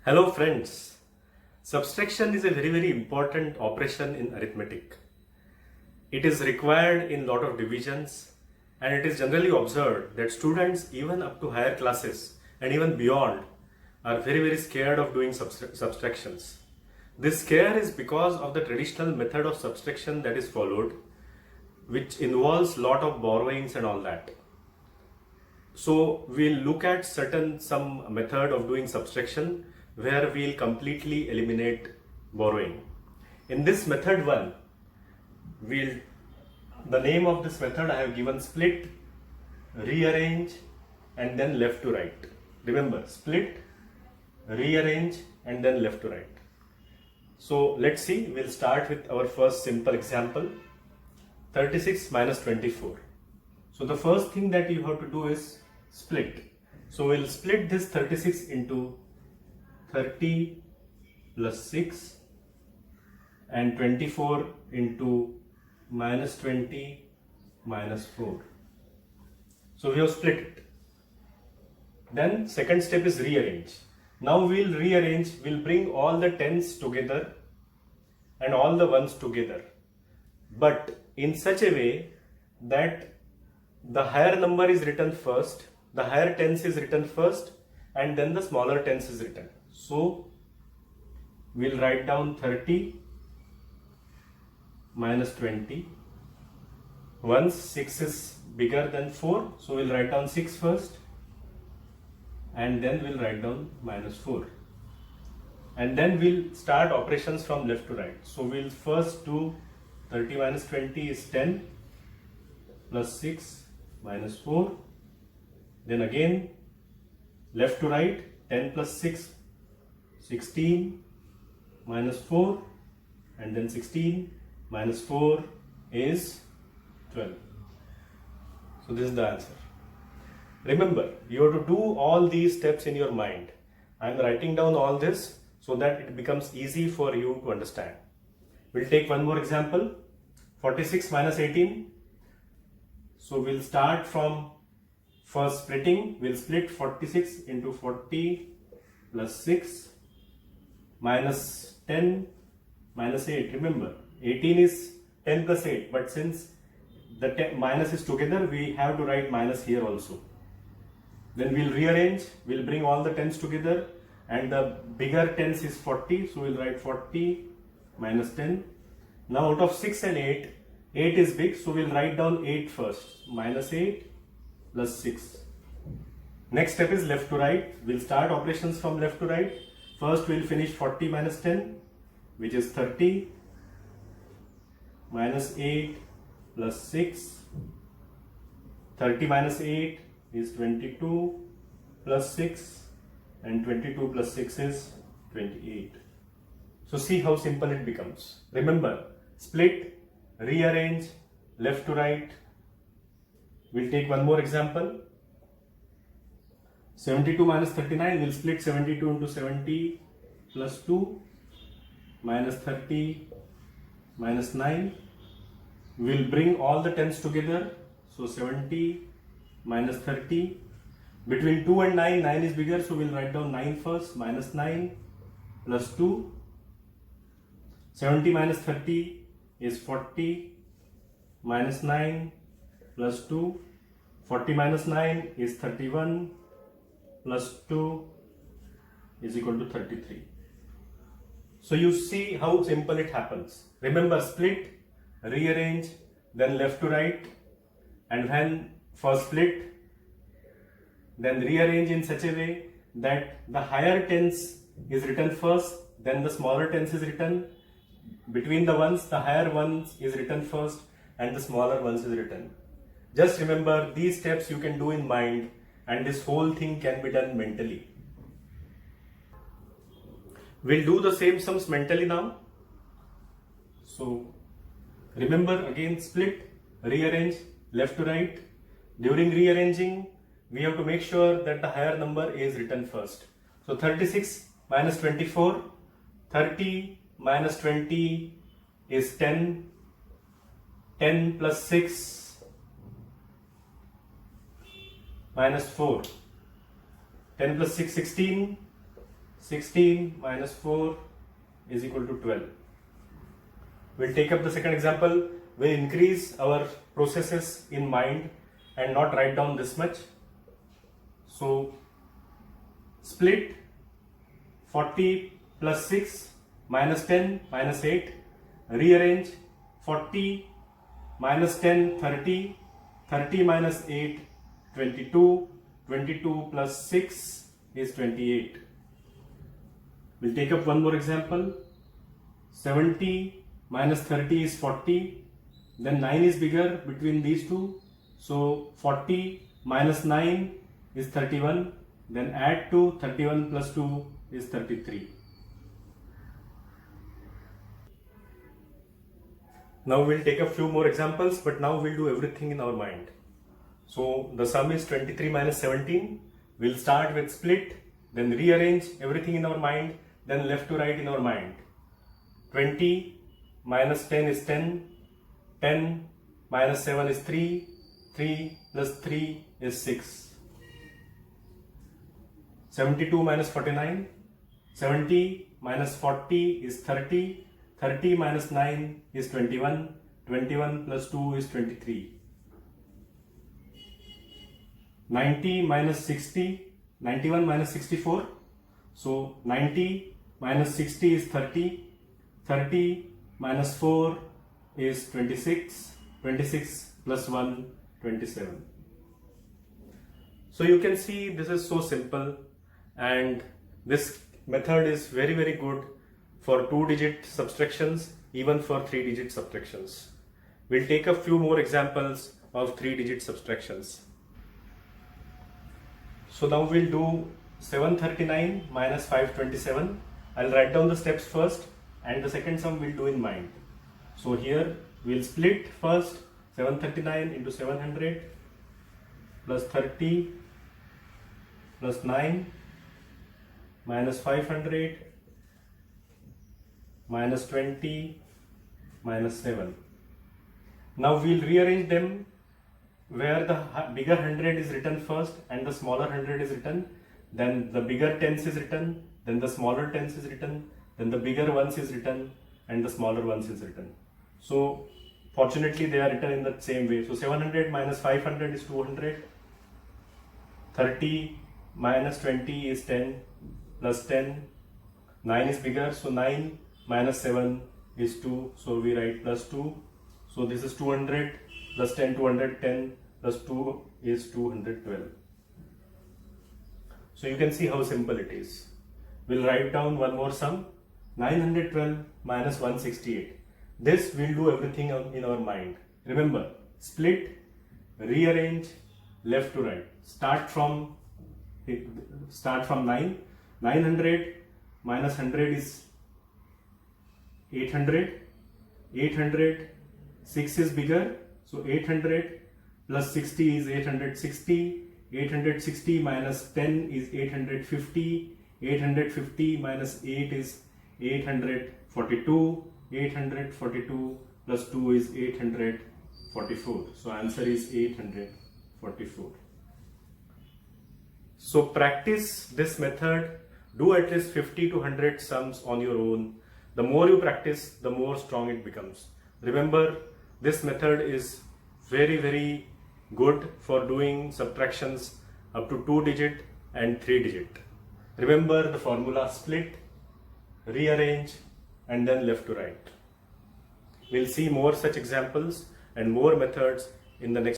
Hello friends. Subtraction is a very important operation in arithmetic. It is required in lot of divisions, and it is generally observed that students even up to higher classes and even beyond are very scared of doing subtractions. This scare is because of the traditional method of subtraction that is followed, which involves lot of borrowings and all that. So we'll look at some method of doing subtraction where we'll completely eliminate borrowing. In this method 1, the name of this method I have given split, rearrange and then left to right. Remember, split, rearrange and then left to right. So let's see, we'll start with our first simple example, 36 minus 24. So the first thing that you have to do is split. So we'll split this 36 into 30 plus 6 and 24 into minus 20 minus 4. So we have split it. Then second step is rearrange. Now we'll rearrange, we'll bring all the tens together and all the ones together, but in such a way that the higher number is written first, the higher tens is written first, and then the smaller tens is written. So we'll write down 30 minus 20. Once 6 is bigger than 4, so we'll write down 6 first, and then we'll write down minus 4. And then we'll start operations from left to right. So we'll first do 30 minus 20 is 10 plus 6 minus 4. Then again left to right, 10 plus 6, 16 minus 4, and then 16 minus 4 is 12. So this is the answer. Remember, you have to do all these steps in your mind. I am writing down all this so that it becomes easy for you to understand. We'll take one more example, 46 minus 18. So we'll start from first splitting. We'll split 46 into 40 plus 6 minus 10 minus 8. Remember, 18 is 10 plus 8, but since the minus is together, we have to write minus here also. Then we'll rearrange, we'll bring all the tens together, and the bigger tens is 40, so we'll write 40 minus 10. Now out of 6 and 8, 8 is big, so we'll write down 8 first, minus 8 plus 6. Next step is left to right. We'll start operations from left to right. First we'll finish 40 minus 10, which is 30, minus 8 plus 6. 30 minus 8 is 22 plus 6, and 22 plus 6 is 28. So see how simple it becomes. Remember, split, rearrange, left to right. We'll take one more example. 72 minus 39, we'll split 72 into 70 plus 2 minus 30 minus 9. We'll bring all the tens together. So 70 minus 30. Between 2 and 9, 9 is bigger, so we'll write down 9 first, minus 9 plus 2. 70 minus 30 is 40 minus 9 plus 2. 40 minus 9 is 31 plus 2 is equal to 33. So you see how simple it happens. Remember, split, rearrange, then left to right, and when first split, then rearrange in such a way that the higher tens is written first, then the smaller tens is written. Between the ones, the higher ones is written first and the smaller ones is written. Just remember, these steps you can do in mind, and this whole thing can be done mentally. We'll do the same sums mentally now. So remember, again, split, rearrange, left to right. During rearranging, we have to make sure that the higher number is written first. So 36 minus 24, 30 minus 20 is 10, 10 plus 6 minus 4, 10 plus 6, 16, 16 minus 4 is equal to 12. We'll take up the second example. We'll increase our processes in mind and not write down this much. So split 40 plus 6 minus 10 minus 8. Rearrange 40 minus 10 30, 30 minus 8 22, 22 plus 6 is 28. We'll take up one more example. 70 minus 30 is 40. Then 9 is bigger between these two. So 40 minus 9 is 31. Then add 2, 31 plus 2 is 33. Now we'll take a few more examples, but now we'll do everything in our mind. So the sum is 23 minus 17. We'll start with split, then rearrange everything in our mind, then left to right in our mind. 20 minus 10 is 10. 10 minus 7 is 3. 3 plus 3 is 6. 72 minus 49. 70 minus 40 is 30. 30 minus 9 is 21. 21 plus 2 is 23. 90 minus 60. 91 minus 64. So 90 minus 60 is 30. 30 minus 4 is 26. 26 plus 1, 27. So you can see this is so simple, and this method is very good for 2-digit subtractions, even for 3-digit subtractions. We'll take a few more examples of 3-digit subtractions. So now we'll do 739 minus 527. I'll write down the steps first, and the second sum we'll do in mind. So here we'll split first 739 into 700 plus 30 plus 9 minus 500 minus 20 minus 7. Now we'll rearrange them where the bigger 100 is written first and the smaller 100 is written, then the bigger tens is written, then the smaller tens is written, then the bigger ones is written and the smaller ones is written. So fortunately they are written in the same way. So 700 minus 500 is 200. 30 minus 20 is 10 plus 10. 9 is bigger, so 9 minus 7 is 2, so we write plus 2. So this is 200 plus 10, 210 plus 2 is 212. So you can see how simple it is. We'll write down one more sum, 912 minus 168. This we'll do everything in our mind. Remember, split, rearrange, left to right. Start from 9. 900 minus 100 is 800. 800, 6 is bigger, so 800 plus 60 is 860. 860 minus 10 is 850. 850 minus 8 is 842. 842 plus 2 is 844. So answer is 844. So practice this method. Do at least 50 to 100 sums on your own. The more you practice, the more strong it becomes. Remember, this method is very good for doing subtractions up to 2-digit and 3-digit. Remember the formula: split, rearrange, and then left to right. We'll see more such examples and more methods in the next